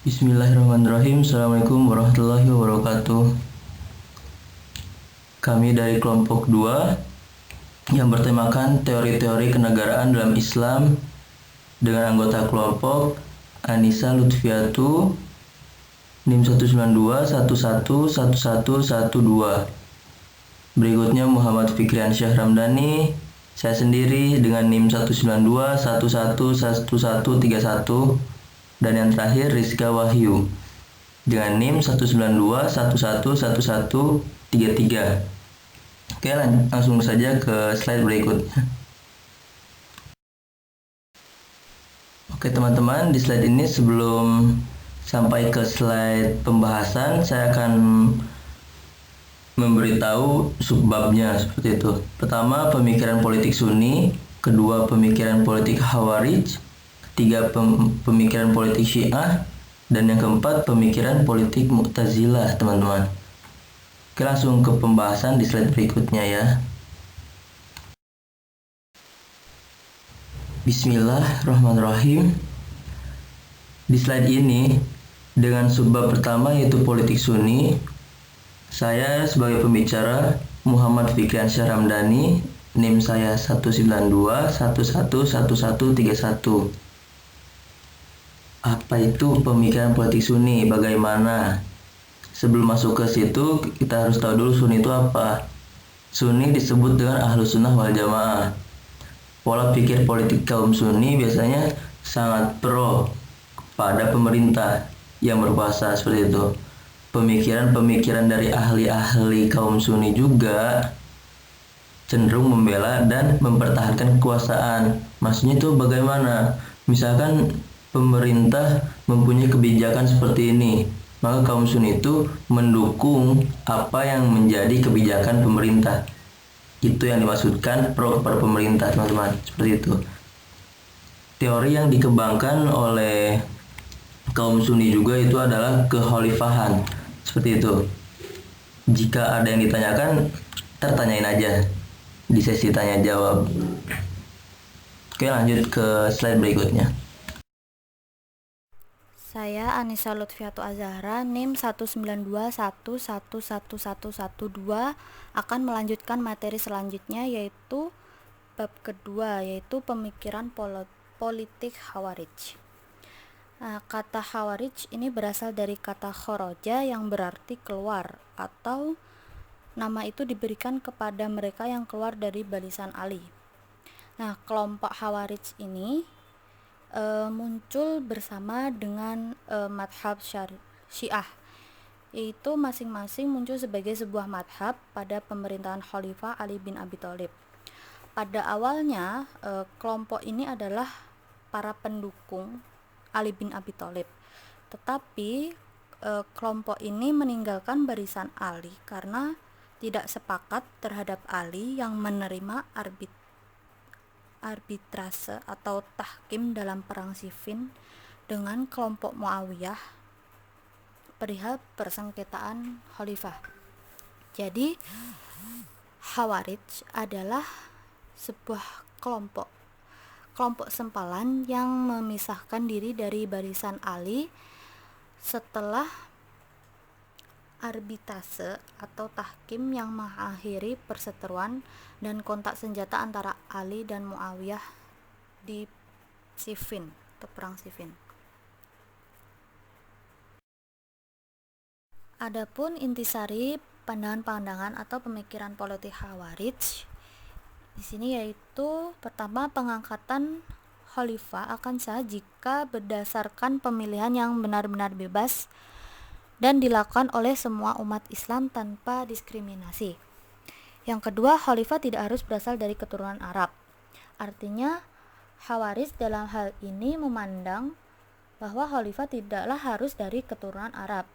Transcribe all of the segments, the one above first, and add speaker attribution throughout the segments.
Speaker 1: Bismillahirrahmanirrahim. Assalamualaikum warahmatullahi wabarakatuh. Kami dari kelompok 2 yang bertemakan teori-teori kenegaraan dalam Islam dengan anggota kelompok Anissa Lutfiatu NIM 192111112. Berikutnya Muhammad Fikriansyah Ramdhani, saya sendiri dengan NIM 192111131, dan yang terakhir Rizka Wahyu dengan NIM 192111133. Oke, langsung saja ke slide berikutnya. Oke teman-teman, di slide ini sebelum sampai ke slide pembahasan, saya akan memberitahu subbabnya seperti itu. Pertama, pemikiran politik Sunni. Kedua, pemikiran politik Khawarij. Ketiga, pemikiran politik Syiah. Dan yang keempat, pemikiran politik Mu'tazilah, teman-teman. Oke, langsung ke pembahasan di slide berikutnya ya. Bismillahirrahmanirrahim. Di slide ini, dengan subbab pertama yaitu politik Sunni, saya sebagai pembicara Muhammad Fikriansyah Ramdhani, NIM saya 192111131. Apa itu pemikiran politik Sunni? Bagaimana? Sebelum masuk ke situ, kita harus tahu dulu Sunni itu apa. Sunni disebut dengan Ahlus Sunnah wal Jamaah. Pola pikir politik kaum Sunni biasanya sangat pro pada pemerintah yang berkuasa seperti itu. Pemikiran-pemikiran dari ahli-ahli kaum Sunni juga cenderung membela dan mempertahankan kekuasaan. Maksudnya itu bagaimana? Misalkan pemerintah mempunyai kebijakan seperti ini, maka kaum Sunni itu mendukung apa yang menjadi kebijakan pemerintah. Itu yang dimaksudkan pro kepada pemerintah, teman-teman. Seperti itu. Teori yang dikembangkan oleh kaum Sunni juga itu adalah kekhalifahan. Seperti itu. Jika ada yang ditanyakan, tanyain aja di sesi tanya jawab. Oke, lanjut ke slide berikutnya.
Speaker 2: Saya Anissa Lutfiatu Azahra, NIM 19211111112, akan melanjutkan materi selanjutnya, yaitu bab kedua, yaitu pemikiran politik Khawarij. Nah, kata Khawarij ini berasal dari kata khoroja yang berarti keluar, atau nama itu diberikan kepada mereka yang keluar dari barisan Ali. Nah, kelompok Khawarij ini muncul bersama dengan madhab Syiah, yaitu masing-masing muncul sebagai sebuah madhab pada pemerintahan Khalifah Ali bin Abi Thalib. Pada awalnya kelompok ini adalah para pendukung Ali bin Abi Thalib, tetapi kelompok ini meninggalkan barisan Ali karena tidak sepakat terhadap Ali yang menerima arbitrase atau tahkim dalam perang Siffin dengan kelompok Muawiyah perihal persengketaan khalifah. Jadi Khawarij adalah sebuah kelompok sempalan yang memisahkan diri dari barisan Ali setelah arbitrase atau tahkim yang mengakhiri perseteruan dan kontak senjata antara Ali dan Muawiyah di Siffin atau perang Siffin. Adapun intisari pandangan-pandangan atau pemikiran politik Khawarij di sini yaitu pertama, pengangkatan khalifah akan sah jika berdasarkan pemilihan yang benar-benar bebas dan dilakukan oleh semua umat Islam tanpa diskriminasi. Yang kedua, khalifah tidak harus berasal dari keturunan Arab. Artinya, Khawarij dalam hal ini memandang bahwa khalifah tidaklah harus dari keturunan Arab.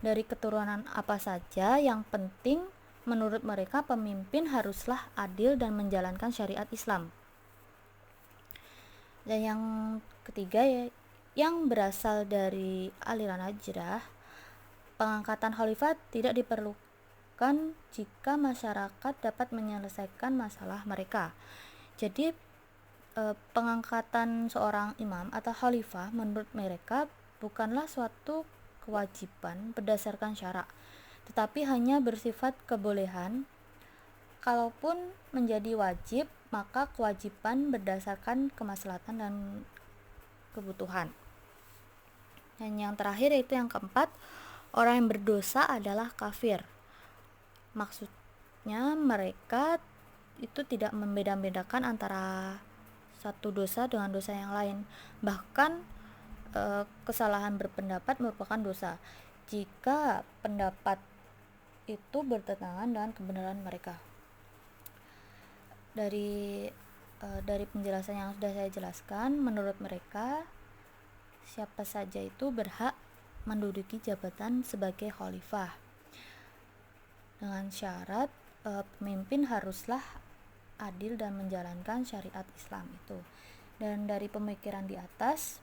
Speaker 2: Dari keturunan apa saja, yang penting menurut mereka pemimpin haruslah adil dan menjalankan syariat Islam. Dan yang ketiga, yang berasal dari aliran Hijrah, pengangkatan khalifah tidak diperlukan jika masyarakat dapat menyelesaikan masalah mereka. Jadi pengangkatan seorang imam atau khalifah menurut mereka bukanlah suatu kewajiban berdasarkan syarak, tetapi hanya bersifat kebolehan. Kalaupun menjadi wajib, maka kewajiban berdasarkan kemaslahatan dan kebutuhan. Dan yang terakhir yaitu yang keempat, orang yang berdosa adalah kafir. Maksudnya mereka itu tidak membeda-bedakan antara satu dosa dengan dosa yang lain. Bahkan kesalahan berpendapat merupakan dosa jika pendapat itu bertentangan dengan kebenaran mereka. Dari penjelasan yang sudah saya jelaskan, menurut mereka siapa saja itu berhak menduduki jabatan sebagai khalifah dengan syarat pemimpin haruslah adil dan menjalankan syariat Islam itu. Dan dari pemikiran di atas,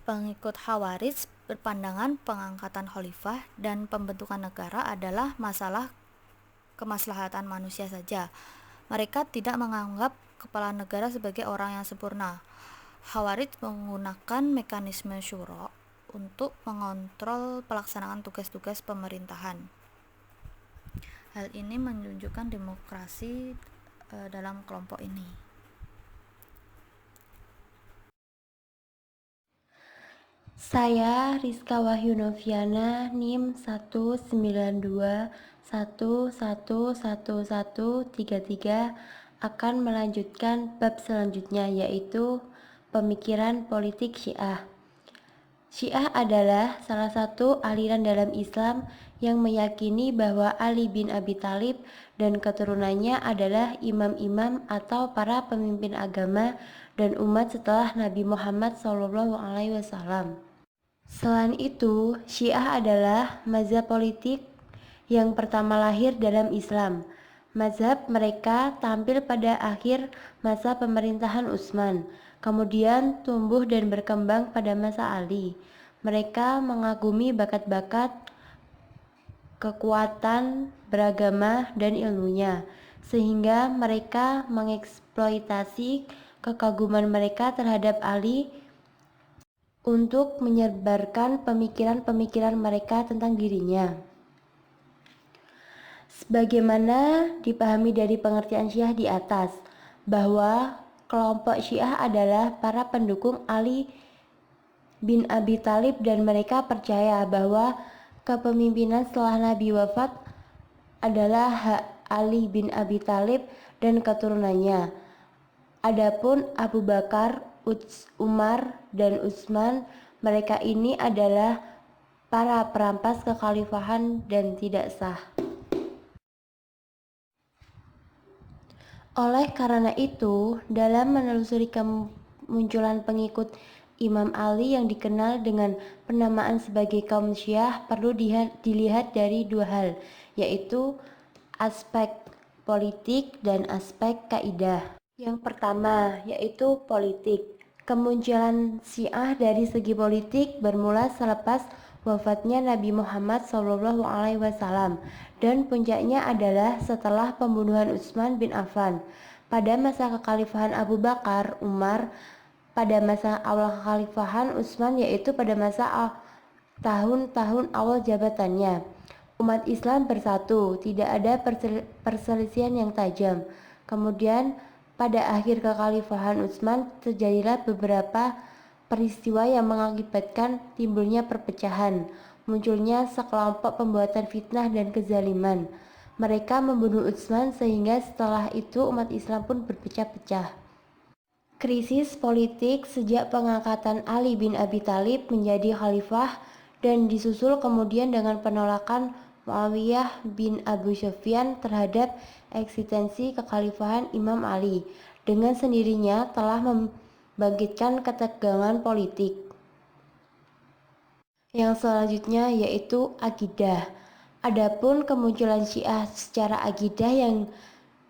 Speaker 2: pengikut Khawarij berpandangan pengangkatan khalifah dan pembentukan negara adalah masalah kemaslahatan manusia saja. Mereka tidak menganggap kepala negara sebagai orang yang sempurna. Khawarij menggunakan mekanisme syuro untuk mengontrol pelaksanaan tugas-tugas pemerintahan. Hal ini menunjukkan demokrasi dalam kelompok ini.
Speaker 3: Saya Rizka Wahyu Noviana, NIM 192111133 akan melanjutkan bab selanjutnya, yaitu pemikiran politik Syiah. Syiah adalah salah satu aliran dalam Islam yang meyakini bahwa Ali bin Abi Thalib dan keturunannya adalah imam-imam atau para pemimpin agama dan umat setelah Nabi Muhammad SAW. Selain itu, Syiah adalah mazhab politik yang pertama lahir dalam Islam. Mazhab mereka tampil pada akhir masa pemerintahan Utsman, kemudian tumbuh dan berkembang pada masa Ali. Mereka mengagumi bakat-bakat, kekuatan beragama dan ilmunya, sehingga mereka mengeksploitasi kekaguman mereka terhadap Ali untuk menyebarkan pemikiran-pemikiran mereka tentang dirinya. Sebagaimana dipahami dari pengertian Syiah di atas, bahwa kelompok Syiah adalah para pendukung Ali bin Abi Thalib dan mereka percaya bahwa kepemimpinan setelah Nabi wafat adalah hak Ali bin Abi Thalib dan keturunannya. Adapun Abu Bakar, Umar, dan Utsman, mereka ini adalah para perampas kekhalifahan dan tidak sah. Oleh karena itu, dalam menelusuri kemunculan pengikut Imam Ali yang dikenal dengan penamaan sebagai kaum Syiah perlu dilihat dari dua hal, yaitu aspek politik dan aspek kaidah. Yang pertama, yaitu politik. Kemunculan Syiah dari segi politik bermula selepas wafatnya Nabi Muhammad SAW dan puncaknya adalah setelah pembunuhan Utsman bin Affan. Pada masa kekhalifahan Abu Bakar, Umar, pada masa awal kekhalifahan Utsman, yaitu pada masa tahun-tahun awal jabatannya, umat Islam bersatu, tidak ada perselisihan yang tajam. Kemudian pada akhir kekhalifahan Utsman terjadilah beberapa peristiwa yang mengakibatkan timbulnya perpecahan, munculnya sekelompok pembuatan fitnah dan kezaliman. Mereka membunuh Utsman sehingga setelah itu umat Islam pun berpecah-pecah. Krisis politik sejak pengangkatan Ali bin Abi Thalib menjadi khalifah dan disusul kemudian dengan penolakan Muawiyah bin Abu Sufyan terhadap eksistensi kekhalifahan Imam Ali, dengan sendirinya telah membangkitkan ketegangan politik. Yang selanjutnya yaitu akidah. Adapun kemunculan Syiah secara akidah yang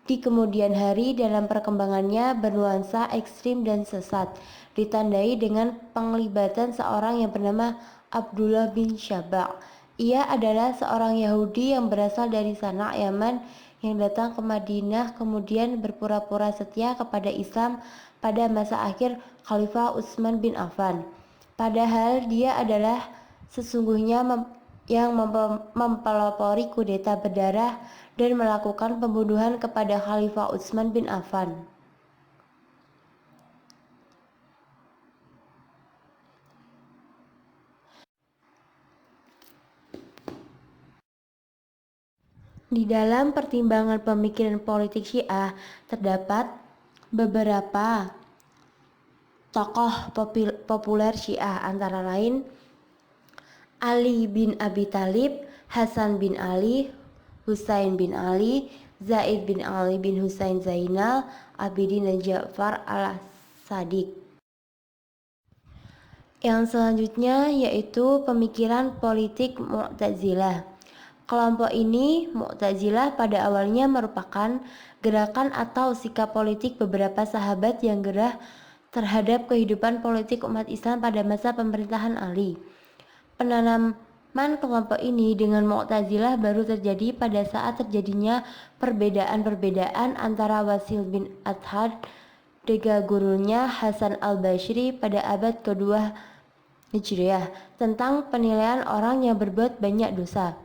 Speaker 3: di kemudian hari dalam perkembangannya bernuansa ekstrim dan sesat, ditandai dengan penglibatan seorang yang bernama Abdullah bin Syaba'. Ia adalah seorang Yahudi yang berasal dari Sana, Yaman, yang datang ke Madinah kemudian berpura-pura setia kepada Islam pada masa akhir Khalifah Utsman bin Affan. Padahal dia adalah sesungguhnya yang mempelopori kudeta berdarah dan melakukan pembunuhan kepada Khalifah Utsman bin Affan. Di dalam pertimbangan pemikiran politik Syiah terdapat beberapa tokoh populer Syiah, antara lain Ali bin Abi Thalib, Hasan bin Ali, Husain bin Ali, Zaid bin Ali bin Husain Zainal Abidin, dan Ja'far al-Sadiq. Yang selanjutnya yaitu pemikiran politik Mu'tazilah. Kelompok ini, Mu'tazilah, pada awalnya merupakan gerakan atau sikap politik beberapa sahabat yang gerah terhadap kehidupan politik umat Islam pada masa pemerintahan Ali. Penanaman kelompok ini dengan Mu'tazilah baru terjadi pada saat terjadinya perbedaan-perbedaan antara Wasil bin Athad dengan gurunya Hasan al-Bashri pada abad kedua Hijriah tentang penilaian orang yang berbuat banyak dosa.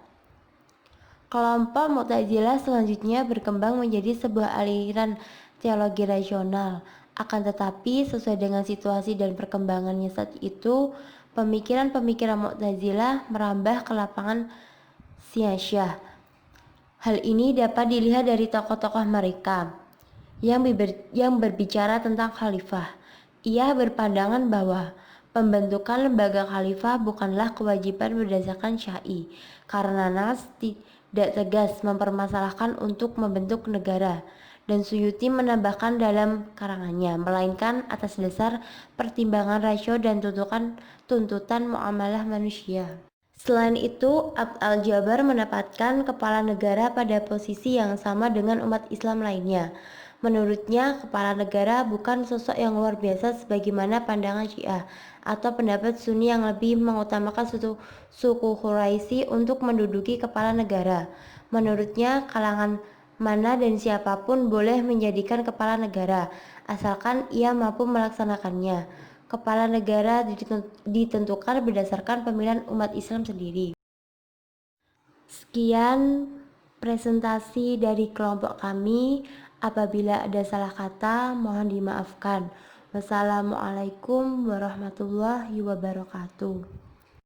Speaker 3: Kelompok Mu'tazilah selanjutnya berkembang menjadi sebuah aliran teologi rasional. Akan tetapi sesuai dengan situasi dan perkembangannya saat itu, pemikiran-pemikiran Mu'tazilah merambah ke lapangan Syiah. Hal ini dapat dilihat dari tokoh-tokoh mereka yang berbicara tentang khalifah. Ia berpandangan bahwa pembentukan lembaga khalifah bukanlah kewajiban berdasarkan syar'i, karena Nas tidak tegas mempermasalahkan untuk membentuk negara. Dan Suyuti menambahkan dalam karangannya, melainkan atas dasar pertimbangan rasio dan tuntutan muamalah manusia. Selain itu, Abd al-Jabbar menempatkan kepala negara pada posisi yang sama dengan umat Islam lainnya. Menurutnya, kepala negara bukan sosok yang luar biasa sebagaimana pandangan Syiah atau pendapat Sunni yang lebih mengutamakan suku Quraisy untuk menduduki kepala negara. Menurutnya, kalangan mana dan siapapun boleh menjadikan kepala negara, asalkan ia mampu melaksanakannya. Kepala negara ditentukan berdasarkan pemilihan umat Islam sendiri. Sekian presentasi dari kelompok kami. Apabila ada salah kata, mohon dimaafkan. Wassalamualaikum warahmatullahi wabarakatuh.